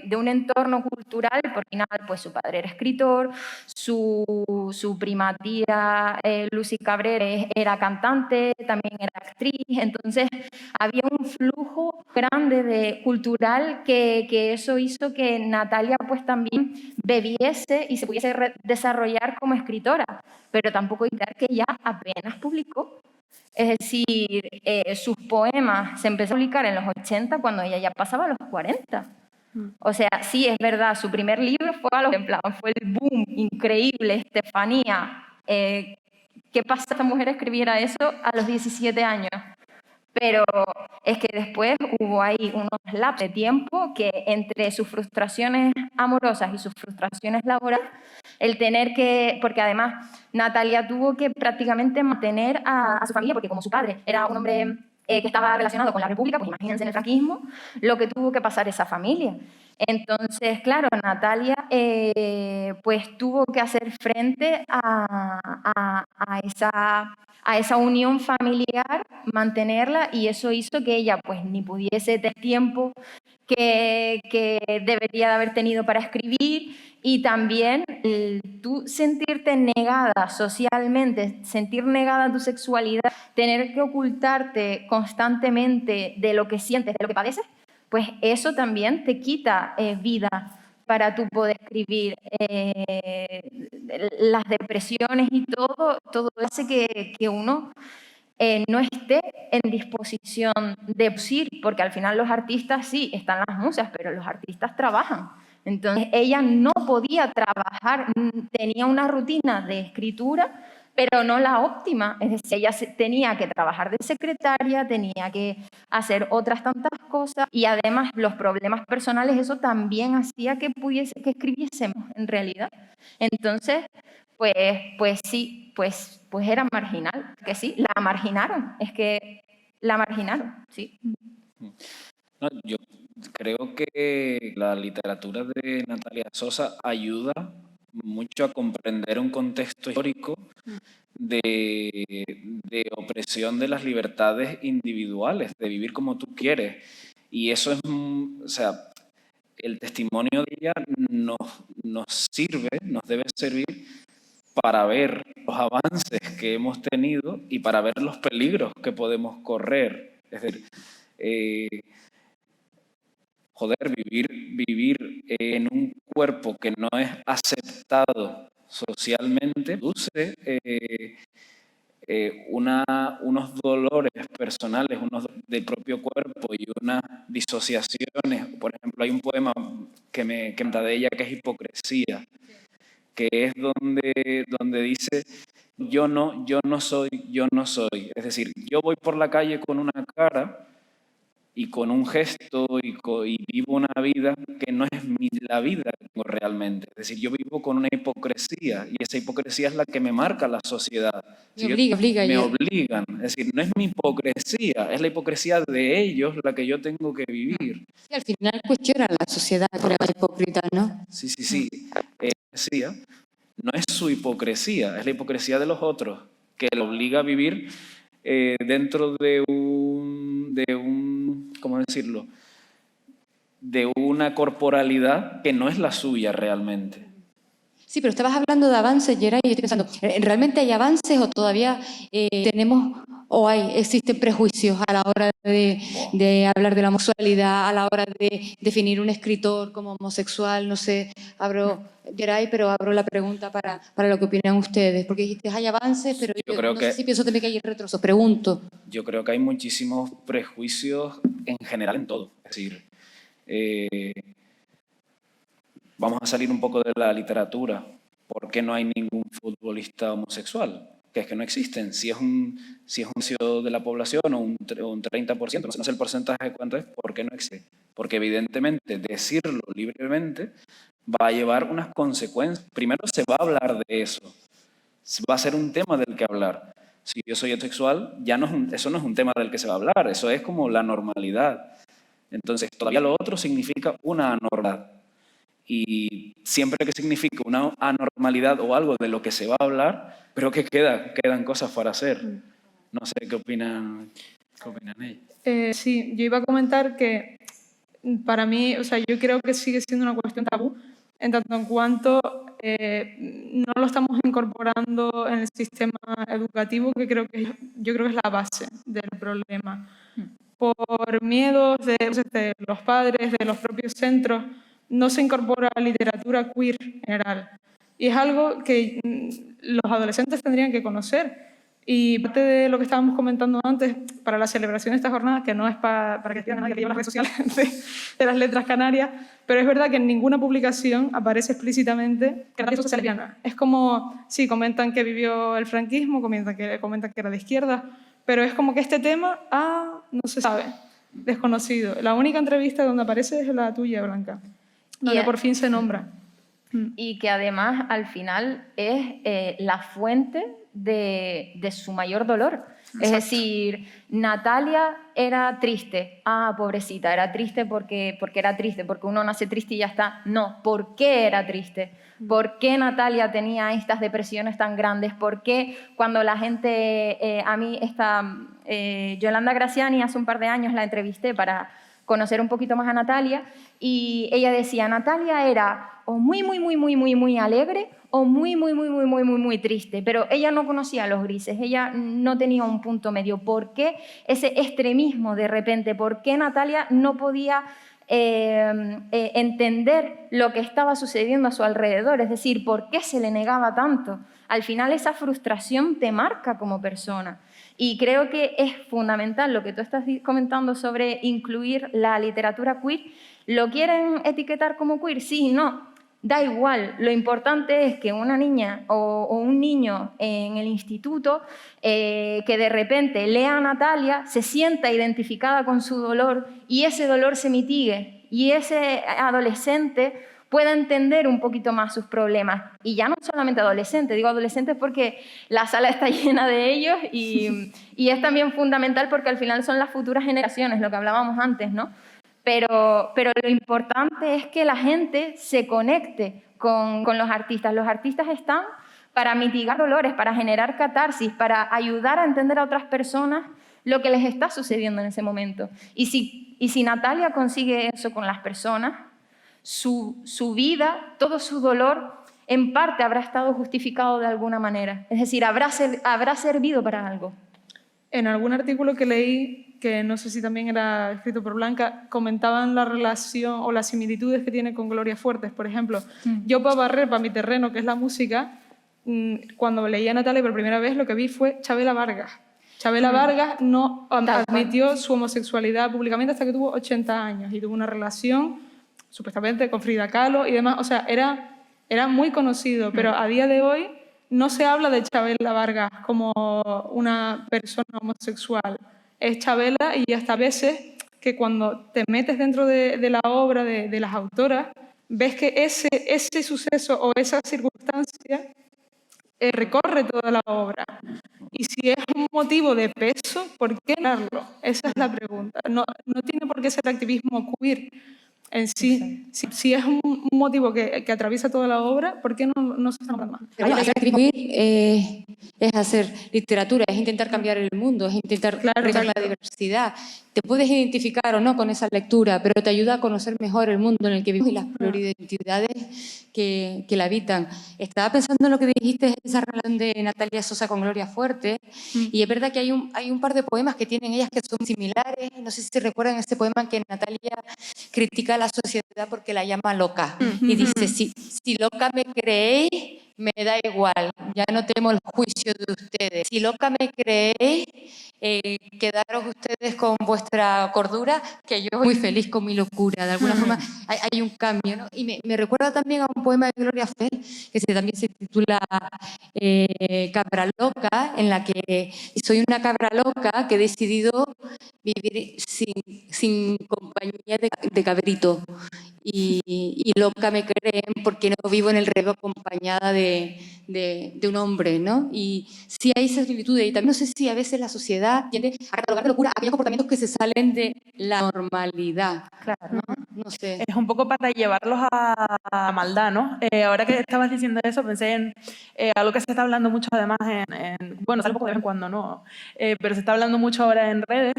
de un entorno cultural, porque al final pues su padre era escritor, su prima tía Lucy Cabrera era cantante, también era actriz, entonces había un flujo grande cultural que eso hizo que Natalia pues también bebiese y se pudiese desarrollar como escritora, pero tampoco olvidar que ella apenas publicó. Es decir, sus poemas se empezaron a publicar en los 80 cuando ella ya pasaba a los 40. O sea, sí, es verdad, su primer libro fue a los en plan, fue el boom increíble, Estefanía. ¿Qué pasa si esta mujer escribiera eso a los 17 años? Pero es que después hubo ahí unos lapsos de tiempo que entre sus frustraciones amorosas y sus frustraciones laborales, el tener que, porque además Natalia tuvo que prácticamente mantener a su familia, porque como su padre era un hombre que estaba relacionado con la República, pues imagínense en el franquismo, lo que tuvo que pasar esa familia. Entonces, claro, Natalia pues tuvo que hacer frente a esa unión familiar, mantenerla, y eso hizo que ella pues ni pudiese tener tiempo que debería de haber tenido para escribir, y también tú sentirte negada socialmente, sentir negada tu sexualidad, tener que ocultarte constantemente de lo que sientes, de lo que padeces, pues eso también te quita vida para tú poder escribir. Las depresiones y todo hace que uno no esté en disposición de producir, porque al final los artistas sí, están las musas, pero los artistas trabajan. Entonces ella no podía trabajar, tenía una rutina de escritura, pero no la óptima. Es decir, ella tenía que trabajar de secretaria, tenía que hacer otras tantas cosas, y además los problemas personales, eso también hacía que escribiésemos en realidad. Entonces, pues sí, pues era marginal, que sí, la marginaron, es que la marginaron, sí. No, yo creo que la literatura de Natalia Sosa ayuda mucho a comprender un contexto histórico de opresión de las libertades individuales, de vivir como tú quieres. Y eso es, o sea, el testimonio de ella nos sirve, nos debe servir para ver los avances que hemos tenido y para ver los peligros que podemos correr. Es decir, vivir en un cuerpo que no es aceptado socialmente produce unos dolores personales, unos del propio cuerpo y unas disociaciones. Por ejemplo, hay un poema que me encanta de ella que es Hipocresía, que es donde dice yo no soy, yo no soy. Es decir, yo voy por la calle con una cara y con un gesto y vivo una vida que no es la vida que tengo realmente. Es decir, yo vivo con una hipocresía y esa hipocresía es la que me marca la sociedad. Me obligan. Es decir, no es mi hipocresía, es la hipocresía de ellos la que yo tengo que vivir. Y al final cuestionan la sociedad por la hipócrita, ¿no? Sí. No es su hipocresía, es la hipocresía de los otros, que lo obliga a vivir dentro de ¿cómo decirlo? De una corporalidad que no es la suya realmente. Sí, pero estabas hablando de avances, Geray, y yo estoy pensando, ¿realmente hay avances o todavía tenemos o existen prejuicios a la hora de hablar de la homosexualidad, a la hora de definir un escritor como homosexual? No sé, Geray, pero abro la pregunta para lo que opinan ustedes, porque dijiste hay avances, pero yo no sé si pienso también que hay retroceso. Pregunto. Yo creo que hay muchísimos prejuicios en general en todo. Es decir, vamos a salir un poco de la literatura. ¿Por qué no hay ningún futbolista homosexual? Que es que no existen. Si es un ciudadano de la población o un 30%, no sé el porcentaje cuánto es, ¿por qué no existe? Porque evidentemente decirlo libremente va a llevar unas consecuencias. Primero se va a hablar de eso. Va a ser un tema del que hablar. Si yo soy heterosexual, eso no es un tema del que se va a hablar. Eso es como la normalidad. Entonces, todavía lo otro significa una anormalidad. Y siempre que signifique una anormalidad o algo de lo que se va a hablar, creo que quedan cosas para hacer. No sé qué opinan ellos. Sí, yo iba a comentar que para mí, o sea, yo creo que sigue siendo una cuestión tabú, en tanto en cuanto no lo estamos incorporando en el sistema educativo, que yo creo que es la base del problema. Por miedos de los padres, de los propios centros, no se incorpora literatura queer en general. Y es algo que los adolescentes tendrían que conocer. Y parte de lo que estábamos comentando antes, para la celebración de esta jornada, que no es para que esté nadie que lleve las redes sociales de las letras canarias, pero es verdad que en ninguna publicación aparece explícitamente que Natalia Sosa sea lesbiana. Es como, sí, comentan que vivió el franquismo, comentan que era de izquierda, pero es como que este tema, no se sabe, desconocido. La única entrevista donde aparece es la tuya, Blanca, donde por fin se nombra. Y que además al final es la fuente de su mayor dolor. Exacto. Es decir, Natalia era triste. Pobrecita, era triste porque era triste, porque uno nace triste y ya está. No, ¿por qué era triste? ¿Por qué Natalia tenía estas depresiones tan grandes? ¿Por qué cuando la gente, a mí Yolanda Graziani hace un par de años la entrevisté para conocer un poquito más a Natalia, y ella decía, Natalia era o muy alegre o muy triste, pero ella no conocía los grises, ella no tenía un punto medio. ¿Por qué ese extremismo de repente? ¿Por qué Natalia no podía entender lo que estaba sucediendo a su alrededor? Es decir, ¿por qué se le negaba tanto? Al final esa frustración te marca como persona. Y creo que es fundamental lo que tú estás comentando sobre incluir la literatura queer. ¿Lo quieren etiquetar como queer? Sí, no, da igual. Lo importante es que una niña o un niño en el instituto que de repente lea a Natalia, se sienta identificada con su dolor y ese dolor se mitigue y ese adolescente pueda entender un poquito más sus problemas. Y ya no solamente adolescentes, digo adolescentes porque la sala está llena de ellos y es también fundamental porque al final son las futuras generaciones, lo que hablábamos antes, ¿no? Pero lo importante es que la gente se conecte con los artistas. Los artistas están para mitigar dolores, para generar catarsis, para ayudar a entender a otras personas lo que les está sucediendo en ese momento. Y si Natalia consigue eso con las personas, su vida, todo su dolor, en parte habrá estado justificado de alguna manera. Es decir, habrá servido para algo. En algún artículo que leí, que no sé si también era escrito por Blanca, comentaban la relación o las similitudes que tiene con Gloria Fuertes. Por ejemplo, yo para barrer, para mi terreno, que es la música, cuando leí a Natalia por primera vez, lo que vi fue Chabela Vargas. Chabela Vargas no admitió su homosexualidad públicamente hasta que tuvo 80 años y tuvo una relación supuestamente con Frida Kahlo y demás. O sea, era muy conocido, pero a día de hoy no se habla de Chabela Vargas como una persona homosexual. Es Chabela, y hasta veces que cuando te metes dentro de la obra de las autoras, ves que ese suceso o esa circunstancia recorre toda la obra. Y si es un motivo de peso, ¿por qué hablarlo? Esa es la pregunta. No tiene por qué ser activismo queer en sí. Si es un motivo que atraviesa toda la obra, ¿por qué no se está hablando más? Bueno, hacer activismo queer es hacer literatura, es intentar cambiar el mundo, es intentar resaltar la diversidad. Te puedes identificar o no con esa lectura, pero te ayuda a conocer mejor el mundo en el que vivimos y las pluridentidades que la habitan. Estaba pensando en lo que dijiste, esa relación de Natalia Sosa con Gloria Fuertes, y es verdad que hay un par de poemas que tienen ellas que son similares. No sé si recuerdan ese poema en que Natalia critica a la sociedad porque la llama loca. Y dice, si loca me creéis, me da igual, ya no temo el juicio de ustedes. Si loca me creéis, quedaros ustedes con vuestra cordura, que yo soy muy feliz con mi locura. De alguna forma hay un cambio, ¿no? Y me recuerda también a un poema de Gloria Fer, que también se titula Cabra Loca, en la que soy una cabra loca que he decidido vivir sin compañía de cabrito. Y loca me creen porque no vivo en el reino acompañada de un hombre, ¿no? Y sí hay esas similitudes. Y también no sé si a veces la sociedad tiende a catalogar de locura aquellos comportamientos que se salen de la normalidad. Claro. No sé. Es un poco para llevarlos a maldad, ¿no? Ahora que estabas diciendo eso, pensé en algo que se está hablando mucho además bueno, sale un poco de vez en cuando, ¿no? Pero se está hablando mucho ahora en redes,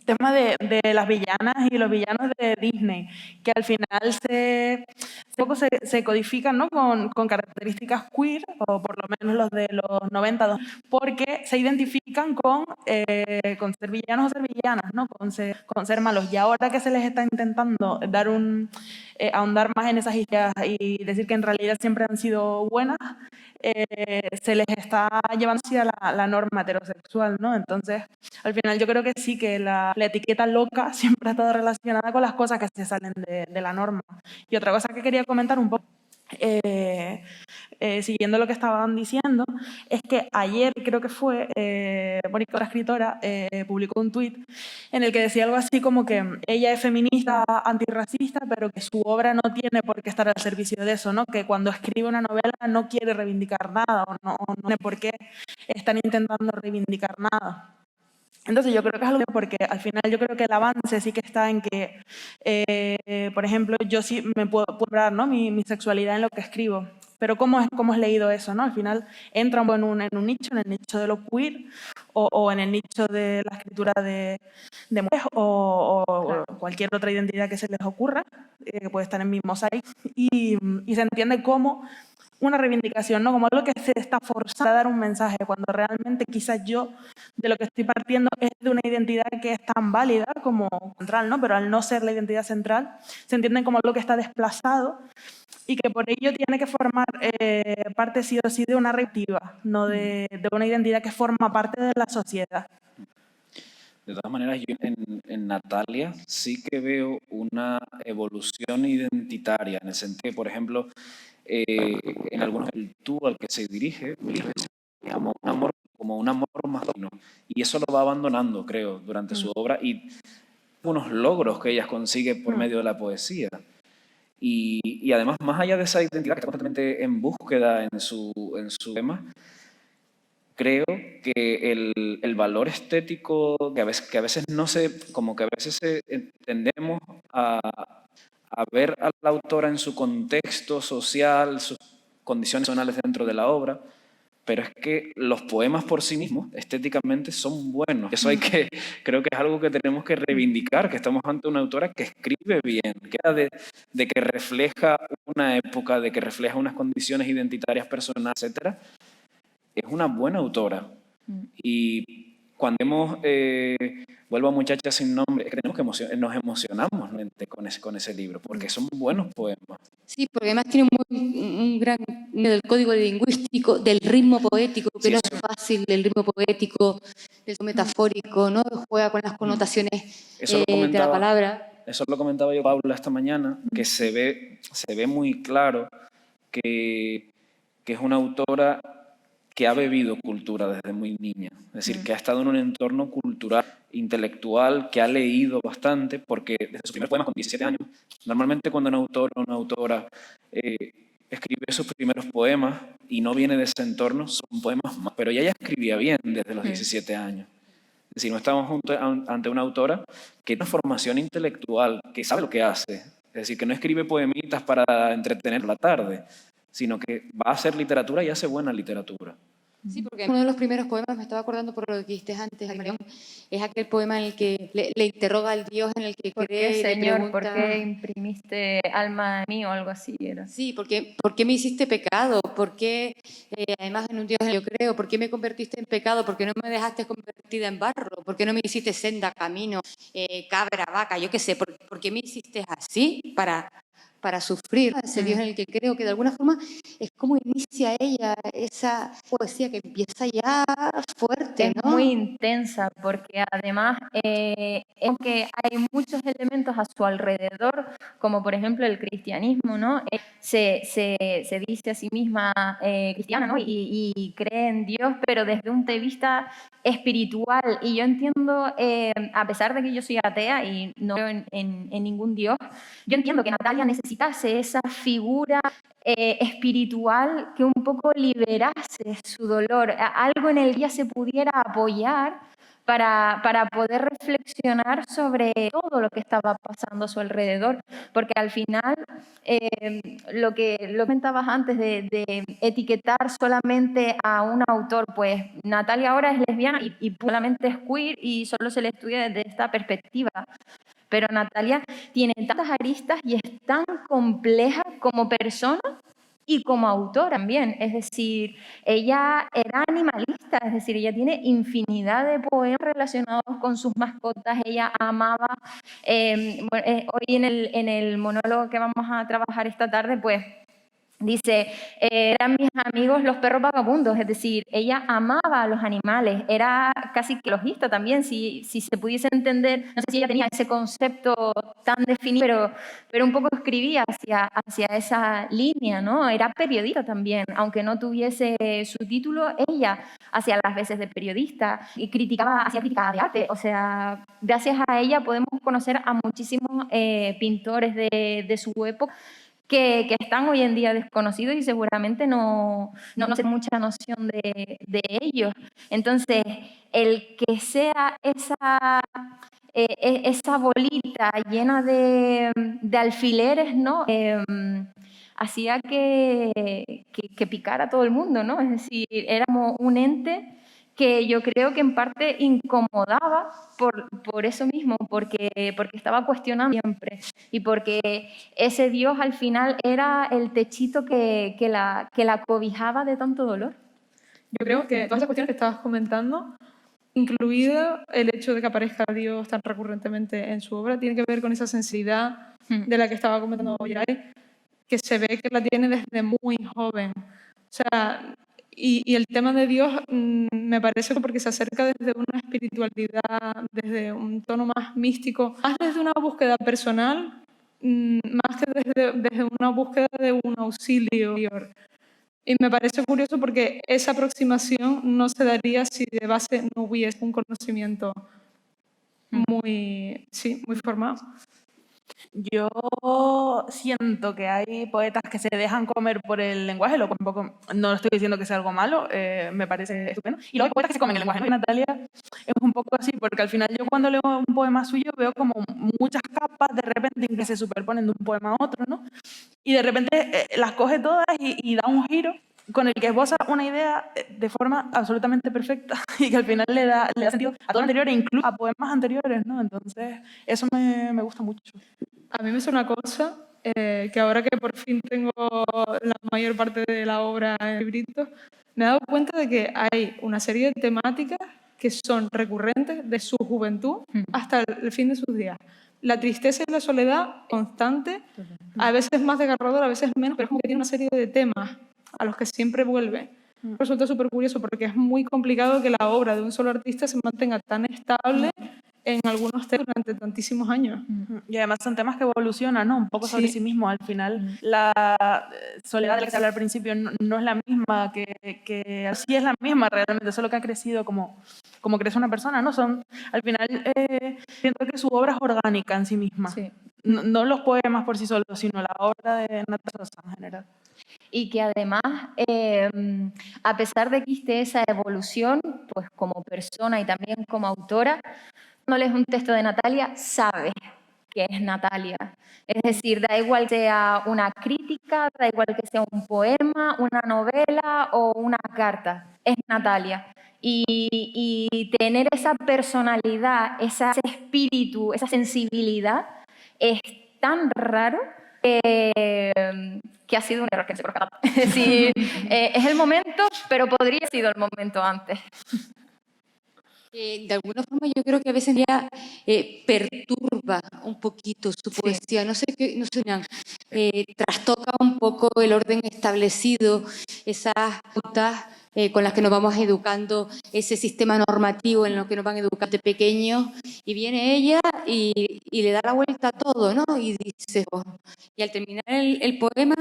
tema de las villanas y los villanos de Disney, que al final se codifican, ¿no? con características queer, o por lo menos los de los 90, porque se identifican con ser villanos o ser villanas, ¿no? con ser malos. Y ahora que se les está intentando ahondar más en esas ideas y decir que en realidad siempre han sido buenas, se les está llevando hacia la norma heterosexual, ¿no? Entonces, al final yo creo que sí, que la etiqueta loca siempre ha estado relacionada con las cosas que se salen de la norma. Y otra cosa que quería comentar un poco, siguiendo lo que estaban diciendo, es que ayer, creo que fue, Mónica, otra escritora, publicó un tuit en el que decía algo así como que ella es feminista, antirracista, pero que su obra no tiene por qué estar al servicio de eso, ¿no? Que cuando escribe una novela no quiere reivindicar nada, o no tiene por qué están intentando reivindicar nada. Entonces yo creo que es algo porque al final yo creo que el avance sí que está en que, por ejemplo, yo sí me puedo hablar, ¿no? mi sexualidad en lo que escribo, pero ¿cómo es leído eso, ¿no? Al final entra en un nicho, en el nicho de lo queer, o en el nicho de la escritura de mujeres, o cualquier otra identidad que se les ocurra, que puede estar en mi mosaico, y se entiende como una reivindicación, ¿no? Como algo que se está forzando a dar un mensaje, cuando realmente quizás yo de lo que estoy partiendo es de una identidad que es tan válida como central, ¿no? Pero al no ser la identidad central, se entiende como algo que está desplazado y que por ello tiene que formar parte sí o sí de una narrativa, no de una identidad que forma parte de la sociedad. De todas maneras, yo en Natalia sí que veo una evolución identitaria, en el sentido que, por ejemplo, en algunos el tú al que se dirige como un amor masculino, y eso lo va abandonando, creo, durante su obra, y unos logros que ella consigue por medio de la poesía. Y además, más allá de esa identidad que está constantemente en búsqueda en su tema, creo que el valor estético que a veces no se, como que a veces tendemos a ver a la autora en su contexto social, sus condiciones personales dentro de la obra, pero es que los poemas por sí mismos, estéticamente, son buenos. Eso creo que es algo que tenemos que reivindicar, que estamos ante una autora que escribe bien, que habla de que refleja una época, de que refleja unas condiciones identitarias personales, etc. Es una buena autora. Y cuando vuelvo a Muchacha sin nombre, es que tenemos que nos emocionamos con ese libro, porque son buenos poemas. Sí, porque además tiene un gran del código lingüístico, del ritmo poético, que Sí, no es fácil, del ritmo poético, del metafórico, ¿no? Juega con las connotaciones de la palabra. Eso lo comentaba yo, Paula, esta mañana, que se ve muy claro que es una autora que ha bebido cultura desde muy niña. Es decir, que ha estado en un entorno cultural, intelectual, que ha leído bastante, porque desde su primer poema con 17 años, normalmente cuando un autor o una autora escribe sus primeros poemas y no viene de ese entorno, son poemas más. Pero ella escribía bien desde los 17 años. Es decir, no estamos ante una autora que tiene una formación intelectual, que sabe lo que hace. Es decir, que no escribe poemitas para entretener la tarde, sino que va a hacer literatura y hace buena literatura. Sí, porque uno de los primeros poemas, me estaba acordando por lo que dijiste antes, Marión, es aquel poema en el que le interroga al Dios en el que ¿Por cree qué, y le Señor? pregunta... ¿Por qué imprimiste alma en mí o algo así? Era. Sí, ¿por qué me hiciste pecado? ¿Por qué, además en un Dios yo creo, por qué me convertiste en pecado? ¿Por qué no me dejaste convertida en barro? ¿Por qué no me hiciste senda, camino, cabra, vaca? Yo qué sé, ¿por qué me hiciste así para sufrir? Ese Dios en el que creo que de alguna forma es como inicia ella esa poesía que empieza ya fuerte, Es ¿no? muy intensa porque además aunque hay muchos elementos a su alrededor, como por ejemplo el cristianismo, ¿no? Se dice a sí misma cristiana, ¿no? Y cree en Dios, pero desde un punto de vista espiritual. Y yo entiendo, a pesar de que yo soy atea y no creo en ningún Dios, yo entiendo que Natalia necesitase esa figura espiritual que un poco liberase su dolor, algo en el que ella se pudiera apoyar para poder reflexionar sobre todo lo que estaba pasando a su alrededor, porque al final lo que comentabas antes de etiquetar solamente a un autor, pues Natalia ahora es lesbiana y solamente es queer y solo se le estudia desde esta perspectiva. Pero Natalia tiene tantas aristas y es tan compleja como persona y como autora también. Es decir, ella era animalista, es decir, ella tiene infinidad de poemas relacionados con sus mascotas. Ella amaba, hoy en el monólogo que vamos a trabajar esta tarde, pues dice, eran mis amigos los perros vagabundos, es decir, ella amaba a los animales, era casi ecologista también, si se pudiese entender, no sé si ella tenía ese concepto tan definido, pero un poco escribía hacia esa línea, ¿no? Era periodista también, aunque no tuviese su título, ella hacía las veces de periodista y hacía crítica de arte, o sea, gracias a ella podemos conocer a muchísimos pintores de su época, que están hoy en día desconocidos y seguramente no sé mucha noción de ellos. Entonces, el que sea esa bolita llena de alfileres, ¿no? Hacía que picara a todo el mundo, ¿no? Es decir, éramos un ente que yo creo que en parte incomodaba por eso mismo, porque estaba cuestionando siempre y porque ese Dios al final era el techito que la cobijaba de tanto dolor. Yo creo que todas las cuestiones que estabas comentando, incluido el hecho de que aparezca Dios tan recurrentemente en su obra, tiene que ver con esa sensibilidad de la que estaba comentando Yaray, que se ve que la tiene desde muy joven. O sea, y el tema de Dios me parece porque se acerca desde una espiritualidad, desde un tono más místico, más desde una búsqueda personal, más que desde una búsqueda de un auxilio. Y me parece curioso porque esa aproximación no se daría si de base no hubiese un conocimiento muy formado. Yo siento que hay poetas que se dejan comer por el lenguaje, lo cual tampoco, no estoy diciendo que sea algo malo, me parece estupendo. Y luego hay poetas que se comen el lenguaje, ¿no? Y Natalia es un poco así, porque al final yo cuando leo un poema suyo veo como muchas capas de repente que se superponen de un poema a otro, ¿no? Y de repente las coge todas y da un giro con el que esboza una idea de forma absolutamente perfecta y que al final le da sentido a todo lo anterior e incluso a poemas anteriores, ¿no? Entonces, eso me gusta mucho. A mí me suena una cosa que ahora que por fin tengo la mayor parte de la obra en libritos, me he dado cuenta de que hay una serie de temáticas que son recurrentes de su juventud hasta el fin de sus días. La tristeza y la soledad constante, a veces más desgarradora, a veces menos, pero es como que tiene una serie de temas a los que siempre vuelve. Resulta súper curioso porque es muy complicado que la obra de un solo artista se mantenga tan estable en algunos temas durante tantísimos años. Y además son temas que evolucionan, ¿no? Un poco sobre sí mismo. Al final, la soledad de la que se habla al principio no es la misma, que sí es la misma realmente, solo que ha crecido como crece una persona, ¿no? Al final, siento que su obra es orgánica en sí misma. Sí. No los poemas por sí solos, sino la obra de Natalia Sosa en general. Y que además, a pesar de que existe esa evolución, pues como persona y también como autora, cuando lees un texto de Natalia, sabes que es Natalia. Es decir, da igual que sea una crítica, da igual que sea un poema, una novela o una carta, es Natalia. Y tener esa personalidad, ese espíritu, esa sensibilidad, es tan raro que ha sido un error que se produjo. Es decir, es el momento, pero podría haber sido el momento antes. De alguna forma yo creo que a veces ya perturba un poquito su poesía, no sé, trastoca un poco el orden establecido, esas pautas con las que nos vamos educando, ese sistema normativo en lo que nos van educando de pequeños, y viene ella y le da la vuelta a todo, ¿no? Y dice, y al terminar el poema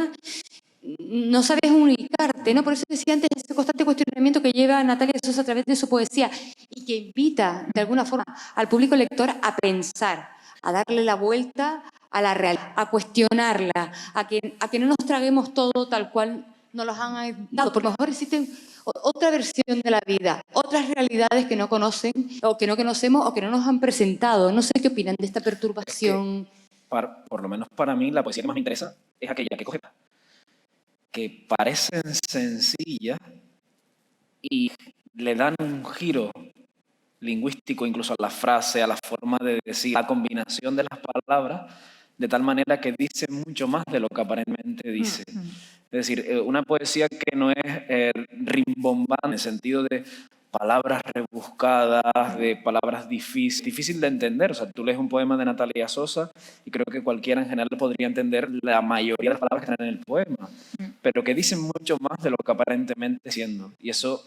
no sabes ubicarte, ¿no? Por eso decía antes ese constante cuestionamiento que lleva Natalia Sosa a través de su poesía y que invita, de alguna forma, al público lector a pensar, a darle la vuelta a la realidad, a cuestionarla, a que no nos traguemos todo tal cual nos los han dado. Por lo mejor existen otra versión de la vida, otras realidades que no conocen, o que no conocemos, o que no nos han presentado. No sé qué opinan de esta perturbación. Por lo menos para mí, la poesía que más me interesa es aquella que coge que parecen sencillas y le dan un giro lingüístico incluso a la frase, a la forma de decir, a la combinación de las palabras, de tal manera que dice mucho más de lo que aparentemente dice. Es decir, una poesía que no es rimbombante en el sentido de palabras rebuscadas, de palabras difícil de entender. O sea, tú lees un poema de Natalia Sosa y creo que cualquiera en general podría entender la mayoría de las palabras que están en el poema, pero que dicen mucho más de lo que aparentemente siendo. Y eso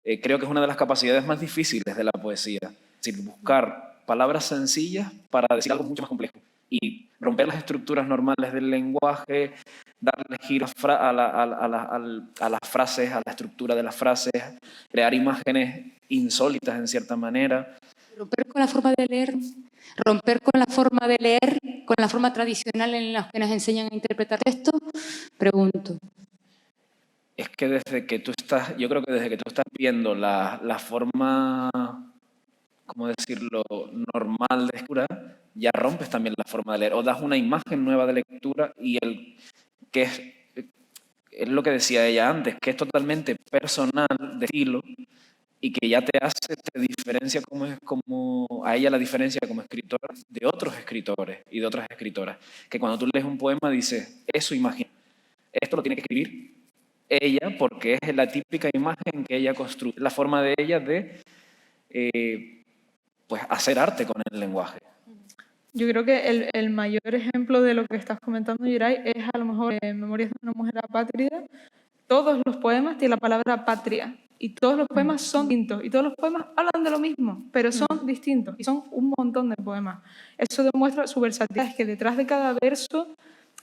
creo que es una de las capacidades más difíciles de la poesía. Es decir, buscar palabras sencillas para decir algo mucho más complejo. Y romper las estructuras normales del lenguaje, darle giro a las frases, a la estructura de las frases, crear imágenes insólitas en cierta manera. Romper con la forma de leer, romper con la forma de leer, con la forma tradicional en la que nos enseñan a interpretar textos, pregunto. Es que desde que tú estás, yo creo que desde que tú estás viendo la forma, ¿cómo decirlo?, normal de lectura, ya rompes también la forma de leer, o das una imagen nueva de lectura y que es lo que decía ella antes, que es totalmente personal de estilo y que ya te diferencia como a ella la diferencia como escritora de otros escritores y de otras escritoras, que cuando tú lees un poema dices, eso imagina, esto lo tiene que escribir ella porque es la típica imagen que ella construye, la forma de ella de pues hacer arte con el lenguaje. Yo creo que el mayor ejemplo de lo que estás comentando, Yeray, es a lo mejor en Memorias de una mujer apátrida. Todos los poemas tienen la palabra patria y todos los poemas son distintos y todos los poemas hablan de lo mismo, pero son distintos y son un montón de poemas. Eso demuestra su versatilidad, es que detrás de cada verso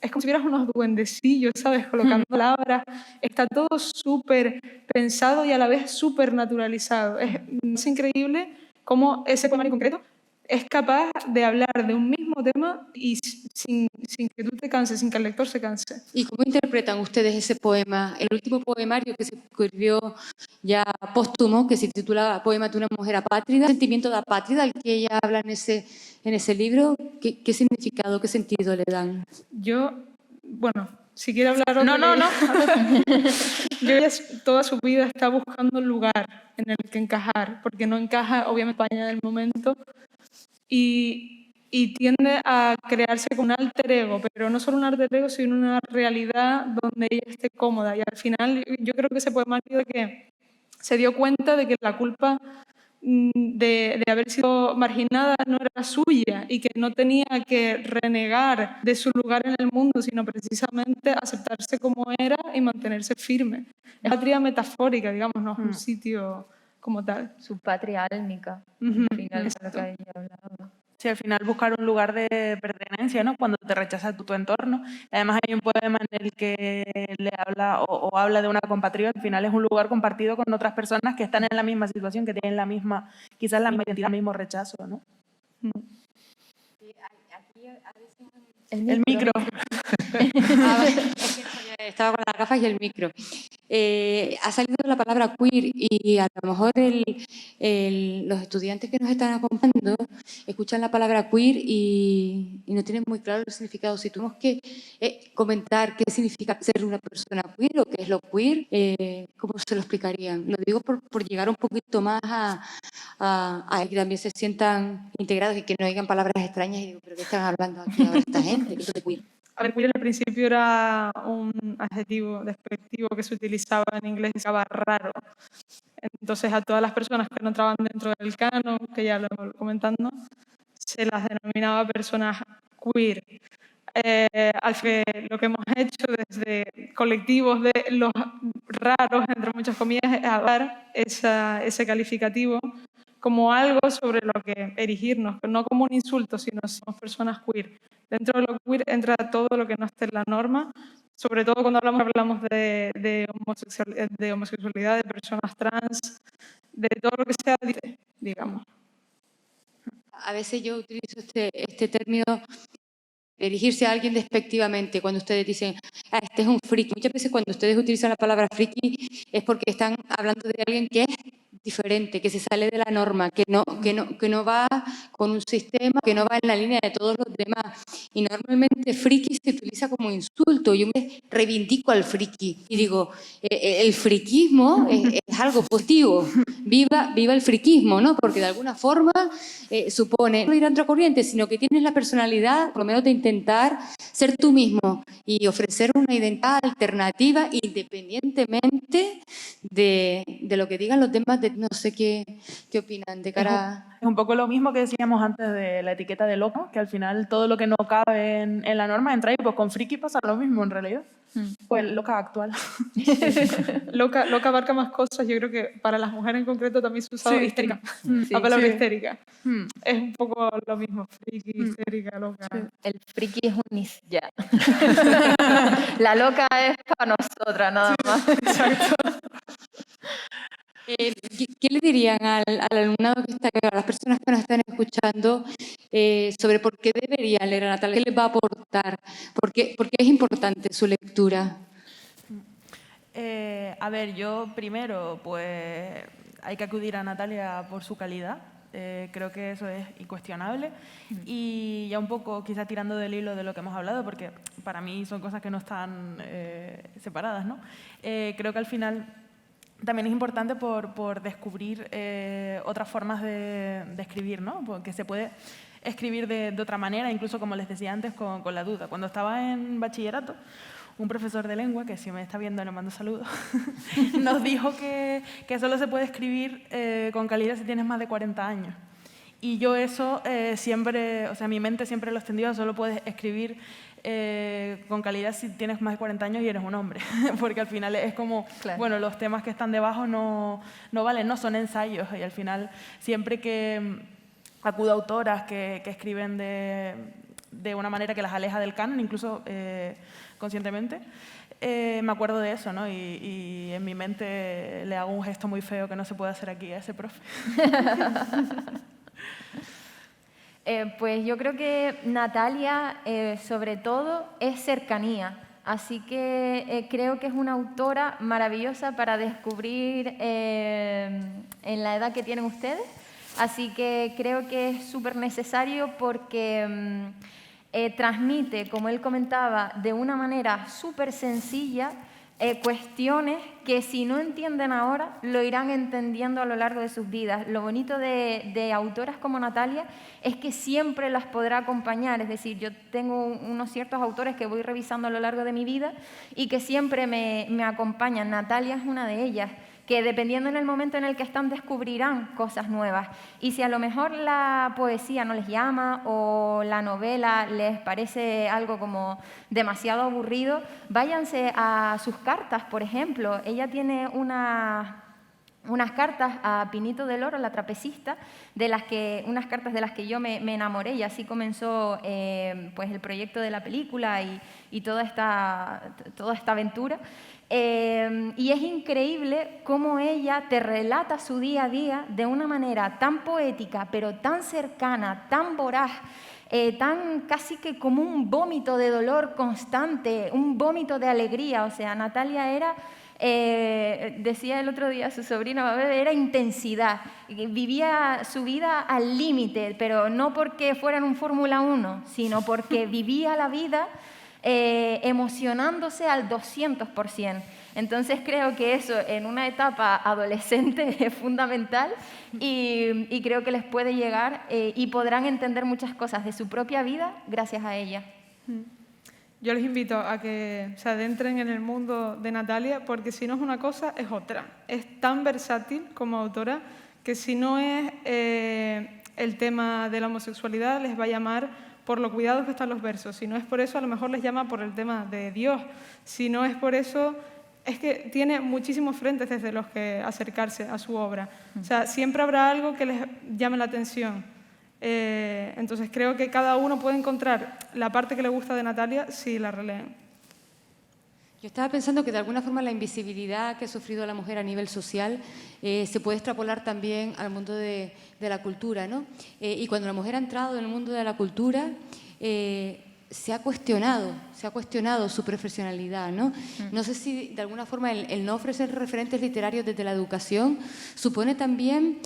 es como si vieras unos duendecillos, ¿sabes? Colocando palabras. Está todo súper pensado y a la vez súper naturalizado. Es increíble cómo ese poema en concreto es capaz de hablar de un mismo tema y sin que tú te canses, sin que el lector se canse. ¿Y cómo interpretan ustedes ese poema? El último poemario que se escribió ya póstumo, que se titula Poema de una mujer apátrida, el sentimiento de apátrida al que ella habla en ese libro, ¿qué significado, qué sentido le dan? Yo, bueno, si quiere hablar otro... No. Yo ella toda su vida está buscando un lugar en el que encajar, porque no encaja, obviamente, en España del momento, y tiende a crearse con un alter ego, pero no solo un alter ego, sino una realidad donde ella esté cómoda. Y al final yo creo que ese poemario de que se dio cuenta de que la culpa de haber sido marginada no era suya y que no tenía que renegar de su lugar en el mundo, sino precisamente aceptarse como era y mantenerse firme. Es patria metafórica, digamos, no es un sitio como tal. Su patria álmica, Ujú, al final es lo exacto. que ella hablaba. Sí, al final buscar un lugar de pertenencia, ¿no? Cuando te rechaza tu entorno. Además hay un poema en el que le habla o habla de una compatriota. Al final es un lugar compartido con otras personas que están en la misma situación, que tienen la misma, quizás la misma identidad, el mismo rechazo, ¿no? El micro. Estaba con las gafas y el micro. Ha salido la palabra queer y a lo mejor los estudiantes que nos están acompañando escuchan la palabra queer y no tienen muy claro el significado. Si tuvimos que comentar qué significa ser una persona queer o qué es lo queer, ¿cómo se lo explicarían? Lo digo por llegar un poquito más a que también se sientan integrados y que no digan palabras extrañas y digo, ¿pero qué están hablando aquí ahora esta gente? ¿Qué es de queer? A ver, queer al principio era un adjetivo despectivo que se utilizaba en inglés y se llamaba raro. Entonces a todas las personas que no entraban dentro del canon, que ya lo hemos comentando, se las denominaba personas queer. Al que lo que hemos hecho desde colectivos de los raros, entre muchas comillas, es dar ese calificativo como algo sobre lo que erigirnos, no como un insulto, sino somos personas queer. Dentro de lo queer entra todo lo que no esté en la norma, sobre todo cuando hablamos de homosexualidad, de personas trans, de todo lo que sea, digamos. A veces yo utilizo este término dirigirse a alguien despectivamente cuando ustedes dicen, ah, este es un friki. Muchas veces cuando ustedes utilizan la palabra friki es porque están hablando de alguien que es diferente, que se sale de la norma, que no va con un sistema, que no va en la línea de todos los demás. Y normalmente friki se utiliza como insulto. Yo me reivindico al friki y digo, el friquismo es algo positivo. Viva el friquismo, ¿no? Porque de alguna forma supone no ir a contracorriente, sino que tienes la personalidad, por lo menos de intentar ser tú mismo y ofrecer una identidad alternativa independientemente de lo que digan los demás. No sé qué opinan de cara. Es un poco lo mismo que decíamos antes de la etiqueta de loco, que al final todo lo que no cabe en la norma entra ahí, pues con friki pasa lo mismo en realidad. Pues loca actual. Loca abarca más cosas. Yo creo que para las mujeres en concreto también se usa histérica. La palabra histérica. Es un poco lo mismo. Friki, histérica, loca. El friki es un ya. La loca es para nosotras, nada más. Exacto. ¿Qué le dirían al alumnado que está acá, a las personas que nos están escuchando, sobre por qué deberían leer a Natalia? ¿Qué les va a aportar? ¿Por qué es importante su lectura? A ver, yo primero, pues hay que acudir a Natalia por su calidad. Creo que eso es incuestionable. Y ya un poco quizá tirando del hilo de lo que hemos hablado, porque para mí son cosas que no están separadas, ¿no? Creo que al final también es importante por descubrir otras formas de escribir, ¿no? Porque se puede escribir de otra manera, incluso como les decía antes, con la duda. Cuando estaba en bachillerato, un profesor de lengua, que si me está viendo le mando saludos, nos dijo que solo se puede escribir con calidad si tienes más de 40 años. Y yo eso siempre, o sea, mi mente siempre lo extendió, solo puedes escribir con calidad si tienes más de 40 años y eres un hombre, porque al final es como, bueno, los temas que están debajo no valen, no son ensayos, y al final siempre que acudo a autoras que escriben de una manera que las aleja del canon, incluso conscientemente, me acuerdo de eso, ¿no? Y en mi mente le hago un gesto muy feo que no se puede hacer aquí a ese profe. Pues yo creo que Natalia, sobre todo, es cercanía. Así que creo que es una autora maravillosa para descubrir en la edad que tienen ustedes. Así que creo que es súper necesario porque transmite, como él comentaba, de una manera súper sencilla cuestiones que si no entienden ahora, lo irán entendiendo a lo largo de sus vidas. Lo bonito de autoras como Natalia es que siempre las podrá acompañar. Es decir, yo tengo unos ciertos autores que voy revisando a lo largo de mi vida y que siempre me acompañan. Natalia es una de ellas, que dependiendo en el momento en el que están descubrirán cosas nuevas. Y si a lo mejor la poesía no les llama o la novela les parece algo como demasiado aburrido, váyanse a sus cartas, por ejemplo. Ella tiene unas cartas a Pinito del Oro, la trapecista, unas cartas de las que yo me enamoré, y así comenzó pues el proyecto de la película y toda esta aventura. Y es increíble cómo ella te relata su día a día de una manera tan poética, pero tan cercana, tan voraz, tan casi que como un vómito de dolor constante, un vómito de alegría. O sea, Natalia era, decía el otro día su sobrino, era intensidad. Vivía su vida al límite, pero no porque fuera en un Fórmula 1, sino porque vivía la vida emocionándose al 200%. Entonces creo que eso en una etapa adolescente es fundamental y creo que les puede llegar y podrán entender muchas cosas de su propia vida gracias a ella. Yo les invito a que se adentren en el mundo de Natalia, porque si no es una cosa, es otra. Es tan versátil como autora que si no es el tema de la homosexualidad, les va a llamar por lo cuidados que están los versos. Si no es por eso, a lo mejor les llama por el tema de Dios. Si no es por eso, es que tiene muchísimos frentes desde los que acercarse a su obra. O sea, siempre habrá algo que les llame la atención. Entonces creo que cada uno puede encontrar la parte que le gusta de Natalia si la releen. Yo estaba pensando que de alguna forma la invisibilidad que ha sufrido la mujer a nivel social se puede extrapolar también al mundo de la cultura, ¿no? Y cuando la mujer ha entrado en el mundo de la cultura, se ha cuestionado su profesionalidad, ¿no? No sé si de alguna forma el no ofrecer referentes literarios desde la educación supone también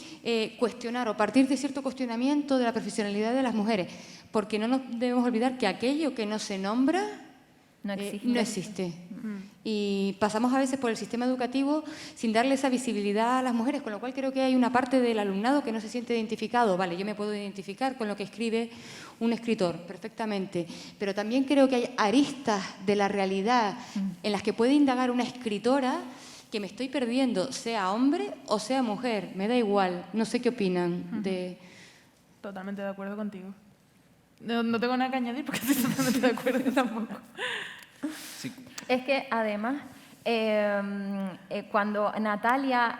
cuestionar o partir de cierto cuestionamiento de la profesionalidad de las mujeres, porque no nos debemos olvidar que aquello que no se nombra No existe. no existe. Y pasamos a veces por el sistema educativo sin darle esa visibilidad a las mujeres, con lo cual creo que hay una parte del alumnado que no se siente identificado. Vale, yo me puedo identificar con lo que escribe un escritor, perfectamente, pero también creo que hay aristas de la realidad en las que puede indagar una escritora que me estoy perdiendo, sea hombre o sea mujer, me da igual. No sé qué opinan de... Totalmente de acuerdo contigo. No tengo nada que añadir porque estoy totalmente de acuerdo tampoco. Sí. Es que además, cuando Natalia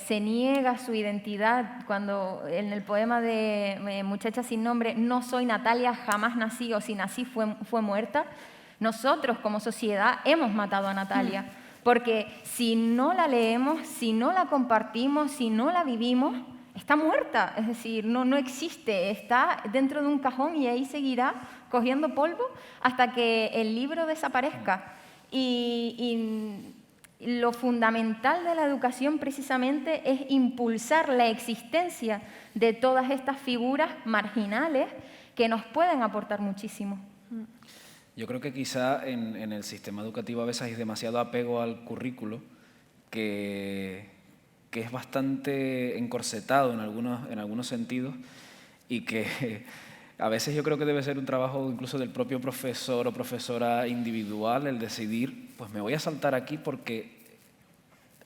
se niega su identidad, cuando en el poema de Muchacha sin nombre, no soy Natalia, jamás nací, o si nací fue muerta, nosotros como sociedad hemos matado a Natalia. Porque si no la leemos, si no la compartimos, si no la vivimos, está muerta. Es decir, no existe, está dentro de un cajón y ahí seguirá cogiendo polvo hasta que el libro desaparezca. Y lo fundamental de la educación precisamente es impulsar la existencia de todas estas figuras marginales que nos pueden aportar muchísimo. Yo creo que quizá en el sistema educativo a veces hay demasiado apego al currículo que es bastante encorsetado en algunos sentidos y que a veces yo creo que debe ser un trabajo incluso del propio profesor o profesora individual el decidir, pues me voy a saltar aquí porque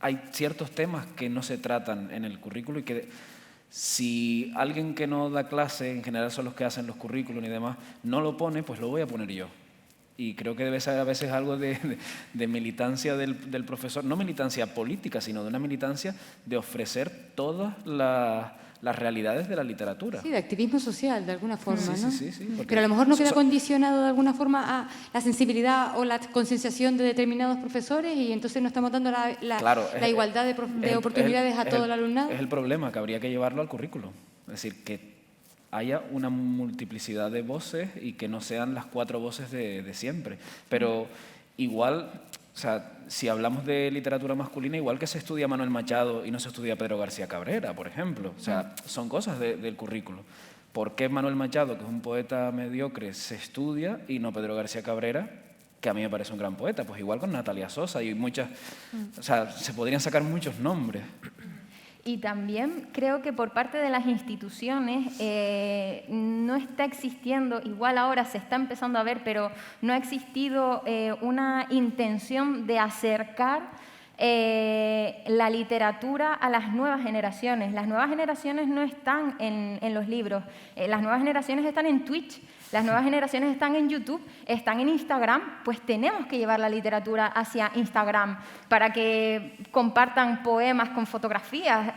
hay ciertos temas que no se tratan en el currículo y que si alguien que no da clase, en general son los que hacen los currículos y demás, no lo pone, pues lo voy a poner yo. Y creo que debe ser a veces algo de militancia del profesor, no militancia política, sino de una militancia de ofrecer todas las realidades de la literatura. Sí, de activismo social, de alguna forma, ¿no? Sí, Pero a lo mejor no queda condicionado de alguna forma a la sensibilidad o la concienciación de determinados profesores y entonces no estamos dando la igualdad de oportunidades a todo el alumnado. Es el problema, que habría que llevarlo al currículo. Es decir, que haya una multiplicidad de voces y que no sean las 4 voces de siempre. Pero igual, o sea, si hablamos de literatura masculina, igual que se estudia Manuel Machado y no se estudia Pedro García Cabrera, por ejemplo. O sea, son cosas del currículo. ¿Por qué Manuel Machado, que es un poeta mediocre, se estudia y no Pedro García Cabrera, que a mí me parece un gran poeta? Pues igual con Natalia Sosa y muchas... O sea, se podrían sacar muchos nombres. Y también creo que por parte de las instituciones no está existiendo, igual ahora se está empezando a ver, pero no ha existido una intención de acercar la literatura a las nuevas generaciones. Las nuevas generaciones no están en los libros, las nuevas generaciones están en Twitch, las nuevas generaciones están en YouTube, están en Instagram, pues tenemos que llevar la literatura hacia Instagram para que compartan poemas con fotografías,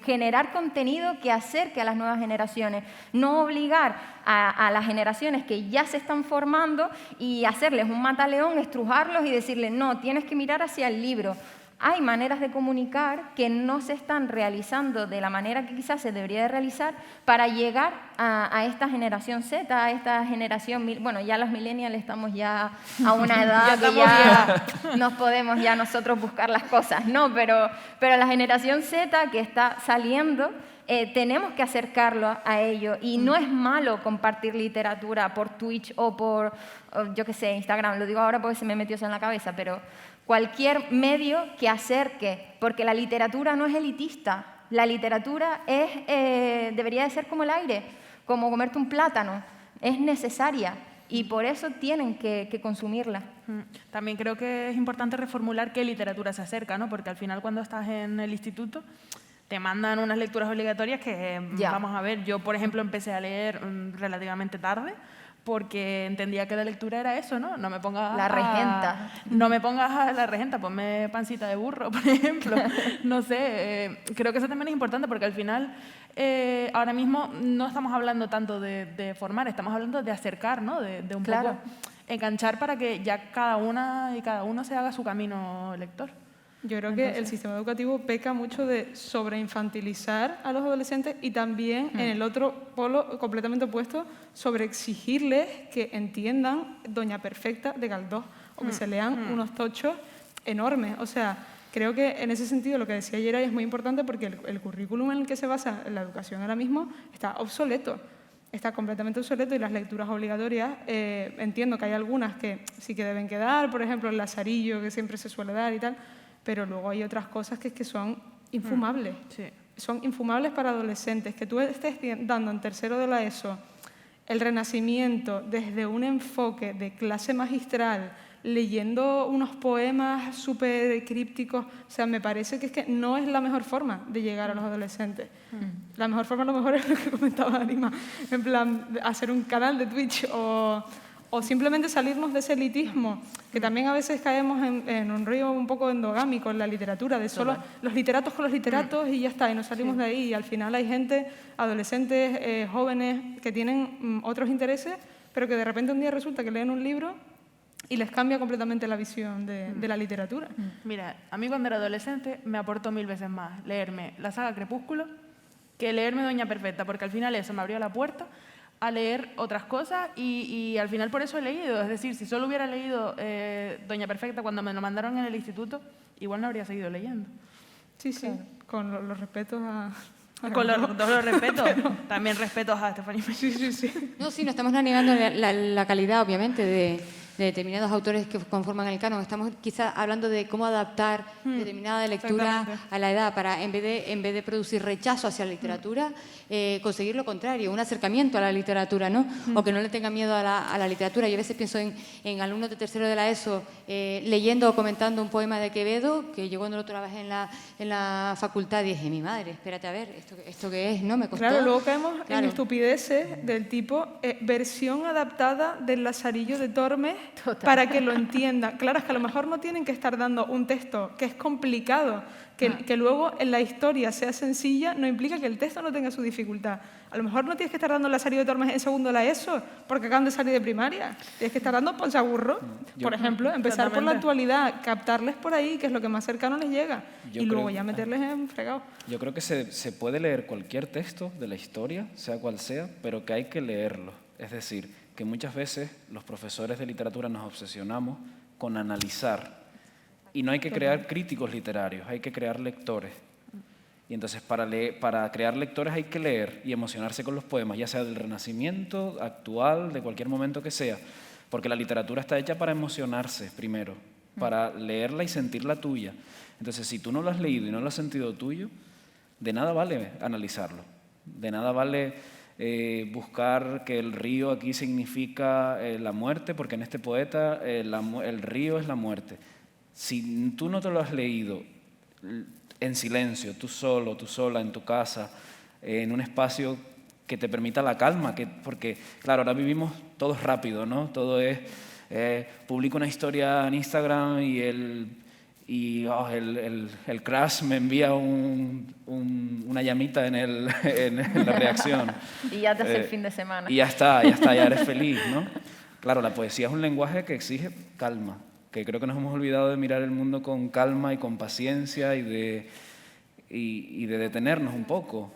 generar contenido que acerque a las nuevas generaciones, no obligar a las generaciones que ya se están formando y hacerles un mataleón, estrujarlos y decirles, no, tienes que mirar hacia el libro. Hay maneras de comunicar que no se están realizando de la manera que quizás se debería de realizar para llegar a esta generación Z, a esta generación... Bueno, ya los millennials estamos ya a una edad que ya nos podemos ya nosotros buscar las cosas, ¿no? Pero la generación Z que está saliendo, tenemos que acercarlo a ello. Y no es malo compartir literatura por Twitch o por, yo qué sé, Instagram. Lo digo ahora porque se me metió eso en la cabeza, pero... Cualquier medio que acerque, porque la literatura no es elitista, la literatura debería de ser como el aire, como comerte un plátano, es necesaria y por eso tienen que consumirla. También creo que es importante reformular qué literatura se acerca, ¿no? Porque al final cuando estás en el instituto te mandan unas lecturas obligatorias que, vamos a ver, yo por ejemplo empecé a leer relativamente tarde, porque entendía que la lectura era eso, ¿no? No me pongas la regenta. No me pongas a la regenta, ponme pancita de burro, por ejemplo. No sé, creo que eso también es importante porque al final ahora mismo no estamos hablando tanto de formar, estamos hablando de acercar, ¿no? De un poco enganchar para que ya cada una y cada uno se haga su camino lector. Yo creo que el sistema educativo peca mucho de sobreinfantilizar a los adolescentes y también, en el otro polo completamente opuesto, sobreexigirles que entiendan Doña Perfecta de Galdós o que se lean unos tochos enormes. O sea, creo que en ese sentido lo que decía Yeray es muy importante porque el currículum en el que se basa la educación ahora mismo está obsoleto. Está completamente obsoleto y las lecturas obligatorias, entiendo que hay algunas que sí que deben quedar, por ejemplo el Lazarillo que siempre se suele dar y tal, pero luego hay otras cosas que son infumables. Sí. Son infumables para adolescentes. Que tú estés dando en tercero de la ESO el Renacimiento desde un enfoque de clase magistral, leyendo unos poemas súper crípticos, o sea, me parece que es que no es la mejor forma de llegar a los adolescentes. La mejor forma a lo mejor es lo que comentaba Arima, en plan, hacer un canal de Twitch o simplemente salirnos de ese elitismo, que también a veces caemos en un río un poco endogámico en la literatura, de solo los literatos con los literatos y ya está, y nos salimos de ahí, y al final hay gente, adolescentes, jóvenes, que tienen otros intereses, pero que de repente un día resulta que leen un libro y les cambia completamente la visión de la literatura. Mira, a mí cuando era adolescente me aportó 1000 veces más leerme la saga Crepúsculo que leerme Doña Perfecta, porque al final eso me abrió la puerta a leer otras cosas y al final por eso he leído. Es decir, si solo hubiera leído Doña Perfecta cuando me lo mandaron en el instituto, igual no habría seguido leyendo. Sí, sí, con los respetos a Con todos los respetos, también respetos a Estefanía. Sí, sí, sí. No, sí, no estamos negando la calidad, obviamente, de determinados autores que conforman el canon. Estamos quizás hablando de cómo adaptar determinada lectura a la edad para, en vez de producir rechazo hacia la literatura, conseguir lo contrario, un acercamiento a la literatura, ¿no? O que no le tenga miedo a la literatura. Yo a veces pienso en alumnos de tercero de la ESO leyendo o comentando un poema de Quevedo, que yo cuando lo trabajé en la facultad dije, mi madre, espérate a ver, ¿esto qué es? ¿No? Me costó. Claro, luego caemos en Claro. estupideces del tipo versión adaptada del Lazarillo de Tormes para que lo entiendan. Claro, es que a lo mejor no tienen que estar dando un texto que es complicado, que luego en la historia sea sencilla, no implica que el texto no tenga su dificultad. A lo mejor no tienes que estar dando el Lazarillo de Tormes en segundo de la ESO, porque acaban de salir de primaria. Tienes que estar dando Ponsaburro, por ejemplo, empezar por la actualidad, captarles por ahí, que es lo que más cercano les llega, Yo y luego creo- ya meterles en fregado. Yo creo que se puede leer cualquier texto de la historia, sea cual sea, pero que hay que leerlo. Es decir, que muchas veces los profesores de literatura nos obsesionamos con analizar. Y no hay que crear críticos literarios, hay que crear lectores. Y entonces para crear lectores hay que leer y emocionarse con los poemas, ya sea del Renacimiento, actual, de cualquier momento que sea. Porque la literatura está hecha para emocionarse primero, para leerla y sentirla tuya. Entonces, si tú no lo has leído y no lo has sentido tuyo, de nada vale analizarlo. De nada vale buscar que el río aquí significa la muerte, porque en este poeta el río es la muerte. Si tú no te lo has leído en silencio, tú solo, tú sola, en tu casa, en un espacio que te permita la calma, porque claro, ahora vivimos todos rápido, ¿no? Todo es, publico una historia en Instagram y el crush me envía una llamita en la reacción. Y ya te hace el fin de semana. Y ya está, ya eres feliz, ¿no? Claro, la poesía es un lenguaje que exige calma, que creo que nos hemos olvidado de mirar el mundo con calma y con paciencia y de detenernos un poco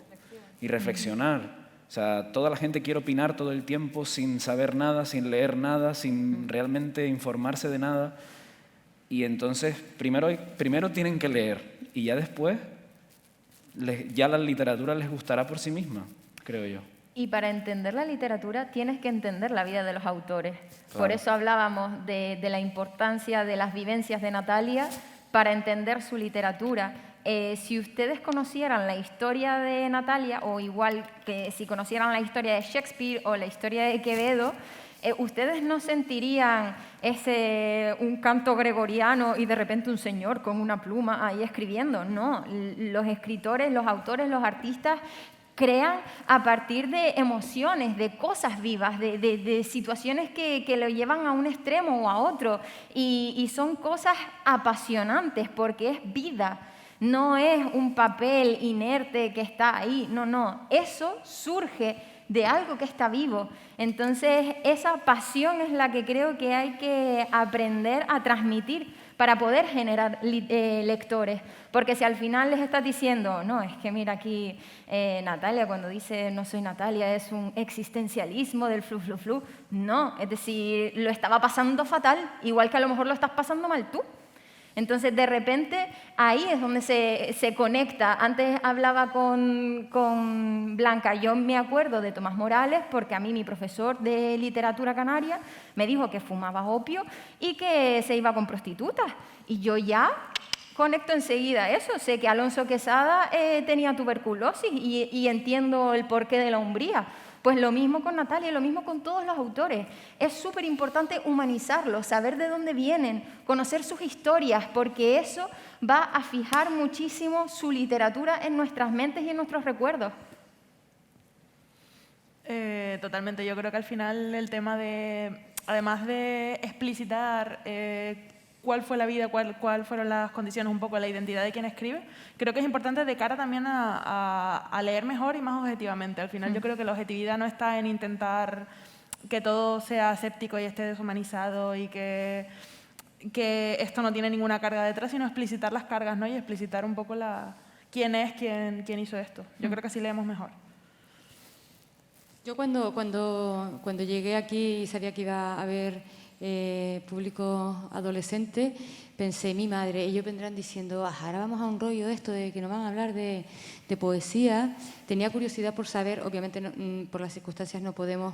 y reflexionar. O sea, toda la gente quiere opinar todo el tiempo sin saber nada, sin leer nada, sin realmente informarse de nada. Y entonces, primero tienen que leer y ya después ya la literatura les gustará por sí misma, creo yo. Y para entender la literatura tienes que entender la vida de los autores. Claro. Por eso hablábamos de la importancia de las vivencias de Natalia para entender su literatura. Si ustedes conocieran la historia de Natalia, o igual que si conocieran la historia de Shakespeare o la historia de Quevedo, ustedes no sentirían un canto gregoriano y de repente un señor con una pluma ahí escribiendo. No, los escritores, los autores, los artistas crean a partir de emociones, de cosas vivas, de situaciones que lo llevan a un extremo o a otro. Y son cosas apasionantes porque es vida. No es un papel inerte que está ahí, no. Eso surge de algo que está vivo. Entonces, esa pasión es la que creo que hay que aprender a transmitir para poder generar lectores. Porque si al final les estás diciendo, no, es que mira aquí Natalia cuando dice no soy Natalia es un existencialismo del flu, flu, flu. No, es decir, lo estaba pasando fatal, igual que a lo mejor lo estás pasando mal tú. Entonces, de repente, ahí es donde se conecta. Antes hablaba con Blanca, yo me acuerdo de Tomás Morales porque a mí mi profesor de literatura canaria me dijo que fumaba opio y que se iba con prostitutas. Y yo ya conecto enseguida eso. Sé que Alonso Quesada tenía tuberculosis y entiendo el porqué de la umbría. Pues lo mismo con Natalia, lo mismo con todos los autores. Es súper importante humanizarlos, saber de dónde vienen, conocer sus historias, porque eso va a fijar muchísimo su literatura en nuestras mentes y en nuestros recuerdos. Totalmente. Yo creo que al final el tema de, además de explicitar cuál fue la vida, cuál fueron las condiciones, un poco la identidad de quien escribe, creo que es importante de cara también a leer mejor y más objetivamente. Al final yo creo que la objetividad no está en intentar que todo sea aséptico y esté deshumanizado y que esto no tiene ninguna carga detrás, sino explicitar las cargas, ¿no? Y explicitar un poco quién es, quién hizo esto. Yo creo que así leemos mejor. Yo cuando llegué aquí y sabía que iba a haber público adolescente, pensé, mi madre, ellos vendrán diciendo, ahora vamos a un rollo de esto, de que nos van a hablar de poesía. Tenía curiosidad por saber, obviamente por las circunstancias no podemos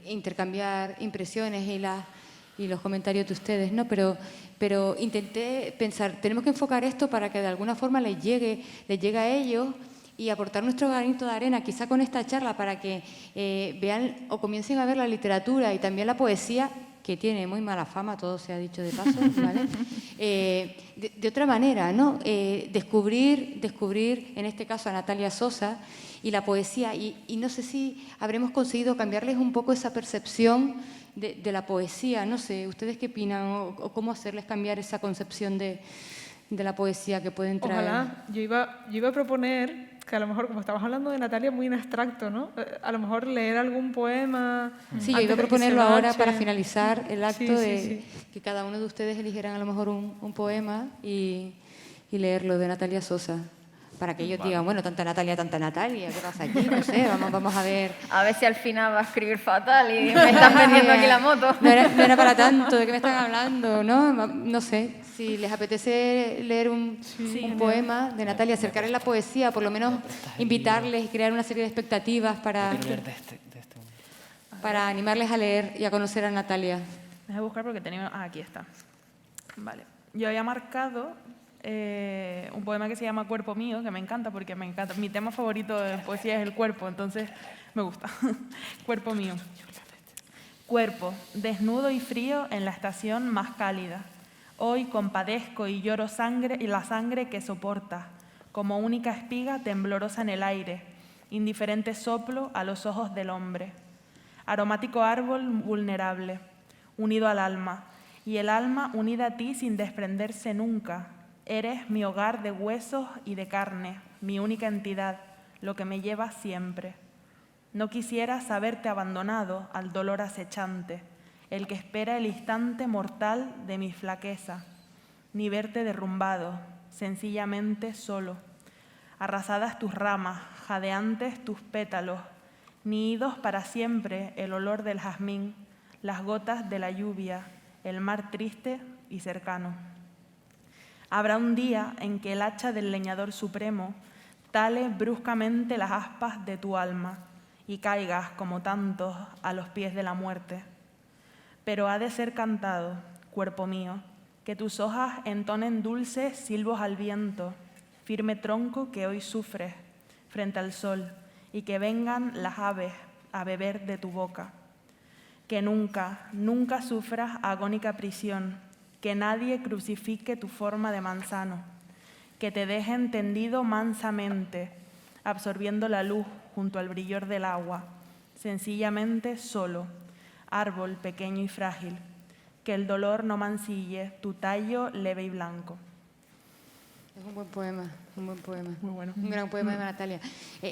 intercambiar impresiones y los comentarios de ustedes, ¿no? Pero intenté pensar, tenemos que enfocar esto para que de alguna forma les llegue a ellos y aportar nuestro granito de arena, quizá con esta charla, para que vean o comiencen a ver la literatura y también la poesía, que tiene muy mala fama, todo se ha dicho de paso, ¿vale? De otra manera, ¿no? Descubrir, en este caso, a Natalia Sosa y la poesía, y no sé si habremos conseguido cambiarles un poco esa percepción de la poesía. No sé, ¿ustedes qué opinan? O cómo hacerles cambiar esa concepción de la poesía que pueden traer. Ojalá. Yo iba a proponer que a lo mejor, como estabas hablando de Natalia, muy en abstracto, ¿no? A lo mejor leer algún poema. Sí, yo iba a proponerlo ahora para finalizar el acto sí. que cada uno de ustedes eligieran a lo mejor un poema y leerlo de Natalia Sosa. Para que ellos digan, bueno, tanta Natalia, ¿qué pasa aquí? No sé, vamos a ver. A ver si al final va a escribir fatal y me están vendiendo aquí la moto. No era para tanto, ¿de qué me están hablando? No sé, si les apetece leer un poema de Natalia, acercarles la poesía, por lo menos invitarles y crear una serie de expectativas para animarles a leer y a conocer a Natalia. Deja buscar porque tenía... aquí está. Vale. Yo había marcado un poema que se llama Cuerpo Mío, que me encanta porque me encanta. Mi tema favorito de poesía es el cuerpo, entonces me gusta. Cuerpo mío. Cuerpo, desnudo y frío en la estación más cálida. Hoy compadezco y lloro sangre y la sangre que soporta, como única espiga temblorosa en el aire, indiferente soplo a los ojos del hombre. Aromático árbol vulnerable, unido al alma, y el alma unida a ti sin desprenderse nunca. Eres mi hogar de huesos y de carne, mi única entidad, lo que me lleva siempre. No quisiera saberte abandonado al dolor acechante, el que espera el instante mortal de mi flaqueza, ni verte derrumbado, sencillamente solo. Arrasadas tus ramas, jadeantes tus pétalos, ni idos para siempre el olor del jazmín, las gotas de la lluvia, el mar triste y cercano. Habrá un día en que el hacha del leñador supremo tale bruscamente las aspas de tu alma y caigas, como tantos, a los pies de la muerte. Pero ha de ser cantado, cuerpo mío, que tus hojas entonen dulces silbos al viento, firme tronco que hoy sufres frente al sol, y que vengan las aves a beber de tu boca. Que nunca, nunca sufras agónica prisión, que nadie crucifique tu forma de manzano, que te dejen tendido mansamente, absorbiendo la luz junto al brillor del agua, sencillamente solo, árbol pequeño y frágil, que el dolor no mancille tu tallo leve y blanco. Es un buen poema, un buen poema. Muy bueno. Un gran poema de Natalia.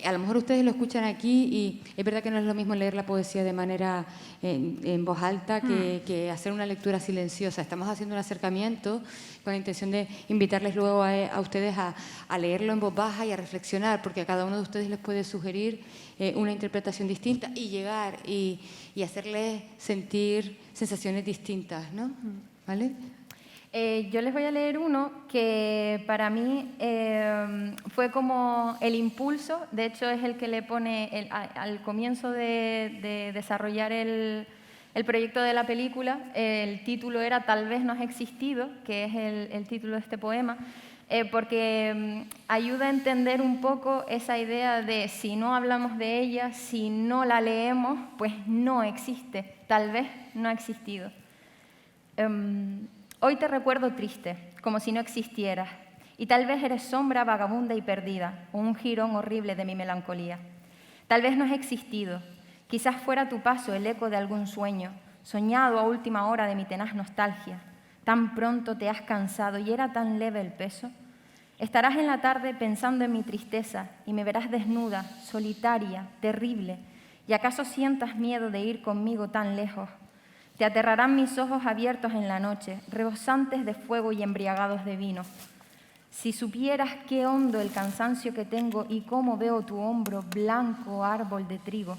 A lo mejor ustedes lo escuchan aquí y es verdad que no es lo mismo leer la poesía de manera en voz alta que hacer una lectura silenciosa. Estamos haciendo un acercamiento con la intención de invitarles luego a ustedes a leerlo en voz baja y a reflexionar, porque a cada uno de ustedes les puede sugerir una interpretación distinta y llegar y hacerles sentir sensaciones distintas, ¿no? ¿Vale? Yo les voy a leer uno que para mí fue como el impulso, de hecho es el que le pone al comienzo de desarrollar el proyecto de la película, el título era Tal vez no has existido, que es el título de este poema, porque ayuda a entender un poco esa idea de si no hablamos de ella, si no la leemos, pues no existe, tal vez no ha existido. Hoy te recuerdo triste, como si no existieras, y tal vez eres sombra vagabunda y perdida, o un jirón horrible de mi melancolía. Tal vez no has existido, quizás fuera tu paso el eco de algún sueño, soñado a última hora de mi tenaz nostalgia. Tan pronto te has cansado y era tan leve el peso. Estarás en la tarde pensando en mi tristeza y me verás desnuda, solitaria, terrible, y acaso sientas miedo de ir conmigo tan lejos. Te aterrarán mis ojos abiertos en la noche, rebosantes de fuego y embriagados de vino. Si supieras qué hondo el cansancio que tengo y cómo veo tu hombro blanco árbol de trigo.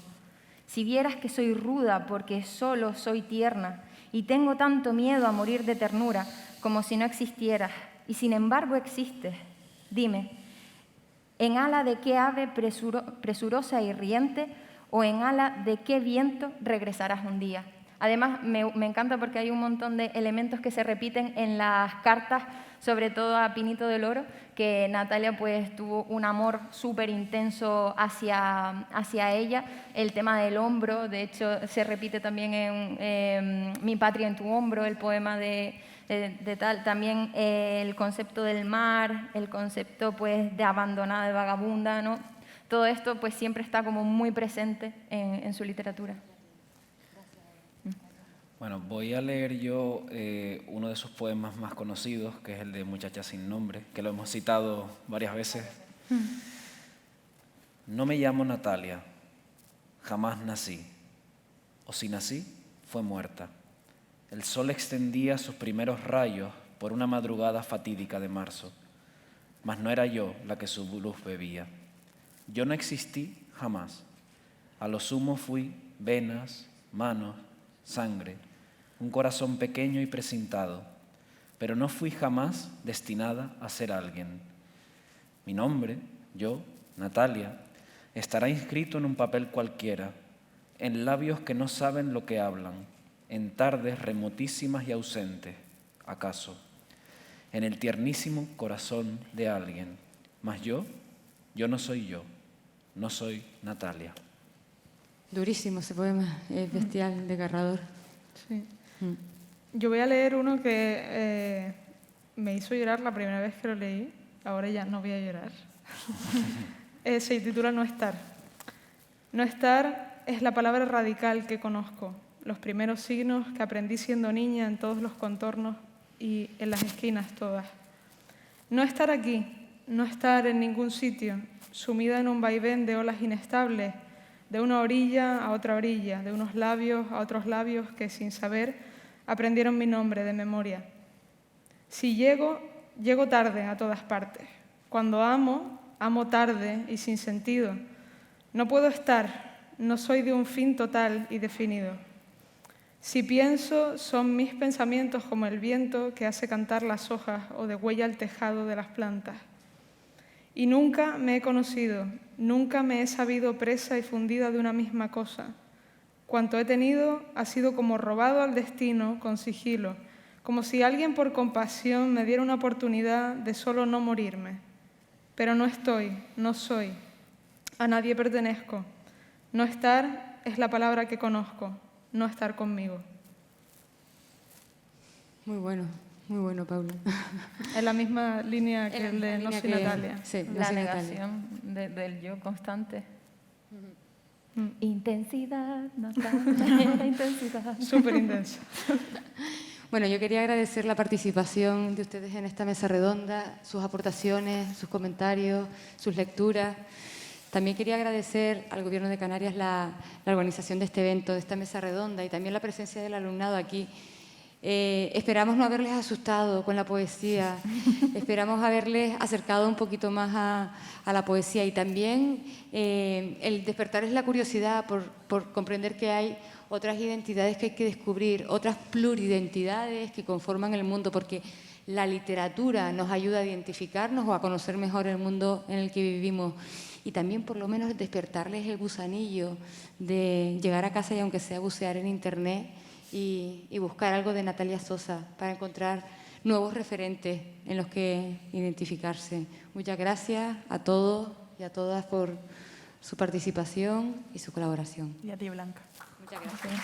Si vieras que soy ruda porque solo soy tierna y tengo tanto miedo a morir de ternura como si no existieras y sin embargo existes. Dime, ¿en ala de qué ave presurosa y riente o en ala de qué viento regresarás un día? Además, me encanta porque hay un montón de elementos que se repiten en las cartas, sobre todo a Pinito del Oro, que Natalia pues tuvo un amor súper intenso hacia ella. El tema del hombro, de hecho, se repite también en Mi patria en tu hombro, el poema de tal. También el concepto del mar, el concepto pues de abandonada, de vagabunda, ¿no? Todo esto pues siempre está como muy presente en su literatura. Bueno, voy a leer yo uno de sus poemas más conocidos, que es el de Muchacha sin nombre, que lo hemos citado varias veces. No me llamo Natalia, jamás nací, o si nací, fue muerta. El sol extendía sus primeros rayos por una madrugada fatídica de marzo, mas no era yo la que su luz bebía. Yo no existí jamás, a lo sumo fui venas, manos, sangre, un corazón pequeño y precintado, pero no fui jamás destinada a ser alguien. Mi nombre, yo, Natalia, estará inscrito en un papel cualquiera, en labios que no saben lo que hablan, en tardes remotísimas y ausentes, acaso, en el tiernísimo corazón de alguien. Mas yo no soy yo, no soy Natalia. Durísimo ese poema, es bestial, desgarrador. Sí. Yo voy a leer uno que me hizo llorar la primera vez que lo leí, ahora ya no voy a llorar. Se titula No estar. No estar es la palabra radical que conozco, los primeros signos que aprendí siendo niña en todos los contornos y en las esquinas todas. No estar aquí, no estar en ningún sitio, sumida en un vaivén de olas inestables, de una orilla a otra orilla, de unos labios a otros labios que sin saber aprendieron mi nombre de memoria. Si llego tarde a todas partes. Cuando amo tarde y sin sentido. No puedo estar, no soy de un fin total y definido. Si pienso, son mis pensamientos como el viento que hace cantar las hojas o degüella el tejado de las plantas. Y nunca me he conocido, nunca me he sabido presa y fundida de una misma cosa. Cuanto he tenido ha sido como robado al destino con sigilo, como si alguien por compasión me diera una oportunidad de solo no morirme. Pero no estoy, no soy, a nadie pertenezco. No estar es la palabra que conozco, no estar conmigo. Muy bueno, Paula. Es la misma línea que el de No soy Natalia. Sí, No La soy Natalia. negación del yo constante. Intensidad, Natalia, intensidad. Súper intenso. Bueno, yo quería agradecer la participación de ustedes en esta mesa redonda, sus aportaciones, sus comentarios, sus lecturas. También quería agradecer al Gobierno de Canarias la organización de este evento, de esta mesa redonda, y también la presencia del alumnado aquí. Esperamos no haberles asustado con la poesía, esperamos haberles acercado un poquito más a la poesía, y también el despertarles la curiosidad por comprender que hay otras identidades que hay que descubrir, otras pluridentidades que conforman el mundo, porque la literatura nos ayuda a identificarnos o a conocer mejor el mundo en el que vivimos, y también por lo menos despertarles el gusanillo de llegar a casa y aunque sea bucear en internet y buscar algo de Natalia Sosa para encontrar nuevos referentes en los que identificarse. Muchas gracias a todos y a todas por su participación y su colaboración. Y a ti, Blanca. Muchas gracias.